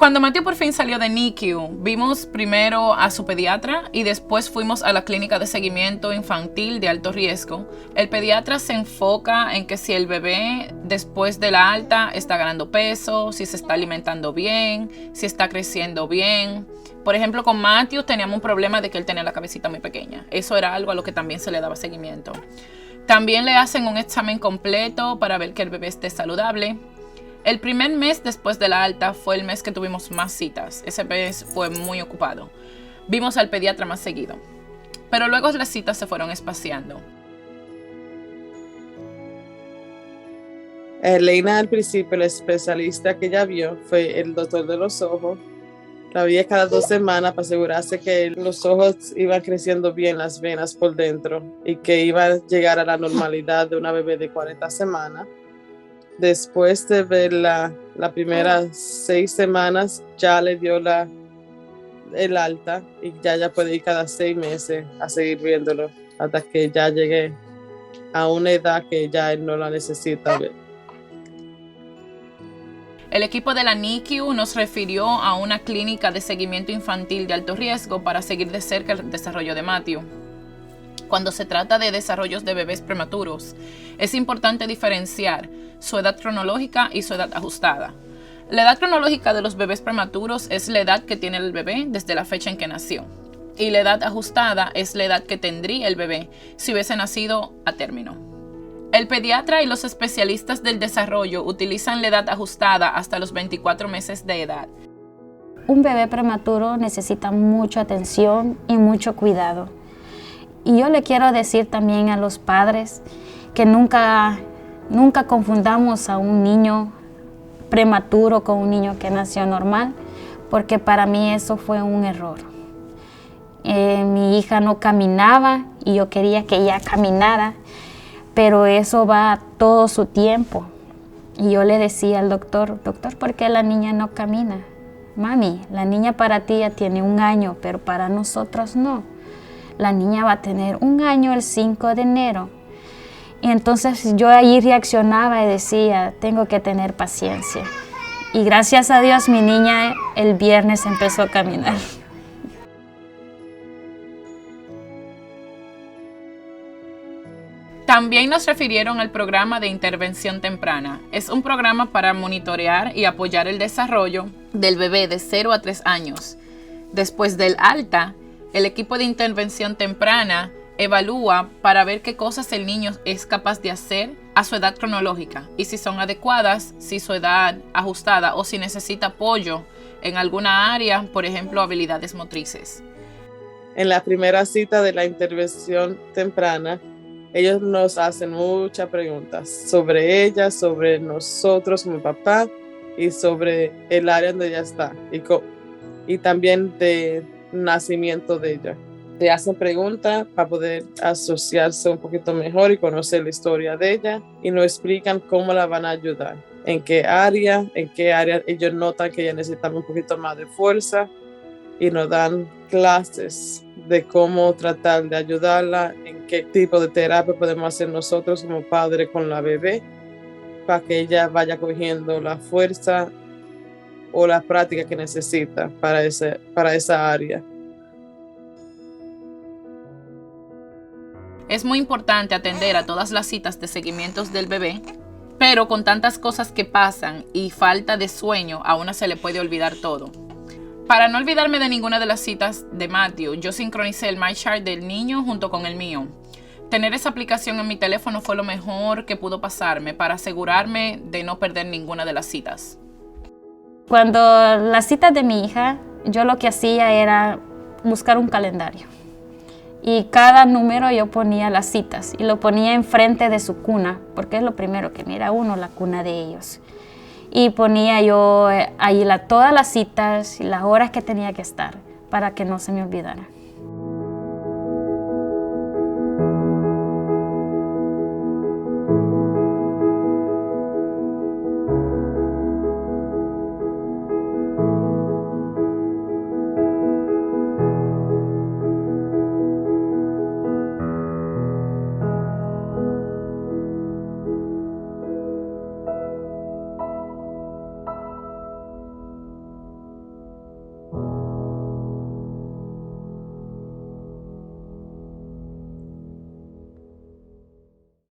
Cuando Matthew por fin salió de NICU, vimos primero a su pediatra y después fuimos a la clínica de seguimiento infantil de alto riesgo. El pediatra se enfoca en que si el bebé después de la alta está ganando peso, si se está alimentando bien, si está creciendo bien. Por ejemplo, con Matthew teníamos un problema de que él tenía la cabecita muy pequeña. Eso era algo a lo que también se le daba seguimiento. También le hacen un examen completo para ver que el bebé esté saludable. El primer mes después de la alta fue el mes que tuvimos más citas. Ese mes fue muy ocupado. Vimos al pediatra más seguido. Pero luego las citas se fueron espaciando. Elena al principio, el especialista que ella vio fue el doctor de los ojos. La veía cada 2 semanas para asegurarse que los ojos iban creciendo bien, las venas por dentro, y que iba a llegar a la normalidad de una bebé de 40 semanas. Después de ver las primeras 6 semanas, ya le dio el alta y ya puede ir cada 6 meses a seguir viéndolo hasta que ya llegue a una edad que ya él no la necesita ver. El equipo de la NICU nos refirió a una clínica de seguimiento infantil de alto riesgo para seguir de cerca el desarrollo de Matthew. Cuando se trata de desarrollos de bebés prematuros, es importante diferenciar su edad cronológica y su edad ajustada. La edad cronológica de los bebés prematuros es la edad que tiene el bebé desde la fecha en que nació. Y la edad ajustada es la edad que tendría el bebé si hubiese nacido a término. El pediatra y los especialistas del desarrollo utilizan la edad ajustada hasta los 24 meses de edad. Un bebé prematuro necesita mucha atención y mucho cuidado. Y yo le quiero decir también a los padres que nunca confundamos a un niño prematuro con un niño que nació normal, porque para mí eso fue un error. Mi hija no caminaba y yo quería que ella caminara, pero eso va todo su tiempo. Y yo le decía al doctor, ¿por qué la niña no camina? Mami, la niña para ti ya tiene 1 año, pero para nosotros no. La niña va a tener 1 año el 5 de enero. Y entonces yo ahí reaccionaba y decía, tengo que tener paciencia. Y gracias a Dios mi niña el viernes empezó a caminar. También nos refirieron al programa de intervención temprana. Es un programa para monitorear y apoyar el desarrollo del bebé de 0 a 3 años. Después del alta, el equipo de intervención temprana evalúa para ver qué cosas el niño es capaz de hacer a su edad cronológica y si son adecuadas, si su edad ajustada o si necesita apoyo en alguna área, por ejemplo, habilidades motrices. En la primera cita de la intervención temprana, ellos nos hacen muchas preguntas sobre ella, sobre nosotros como papá y sobre el área donde ella está y también de nacimiento de ella. Te hacen preguntas para poder asociarse un poquito mejor y conocer la historia de ella y nos explican cómo la van a ayudar, en qué área ellos notan que ella necesita un poquito más de fuerza y nos dan clases de cómo tratar de ayudarla, en qué tipo de terapia podemos hacer nosotros como padres con la bebé para que ella vaya cogiendo la fuerza o la práctica que necesita para esa área. Es muy importante atender a todas las citas de seguimientos del bebé, pero con tantas cosas que pasan y falta de sueño, a una se le puede olvidar todo. Para no olvidarme de ninguna de las citas de Matthew, yo sincronicé el MyChart del niño junto con el mío. Tener esa aplicación en mi teléfono fue lo mejor que pudo pasarme para asegurarme de no perder ninguna de las citas. Cuando las citas de mi hija, yo lo que hacía era buscar un calendario. Y cada número yo ponía las citas y lo ponía enfrente de su cuna, porque es lo primero que mira uno, la cuna de ellos. Y ponía yo ahí todas las citas y las horas que tenía que estar para que no se me olvidara.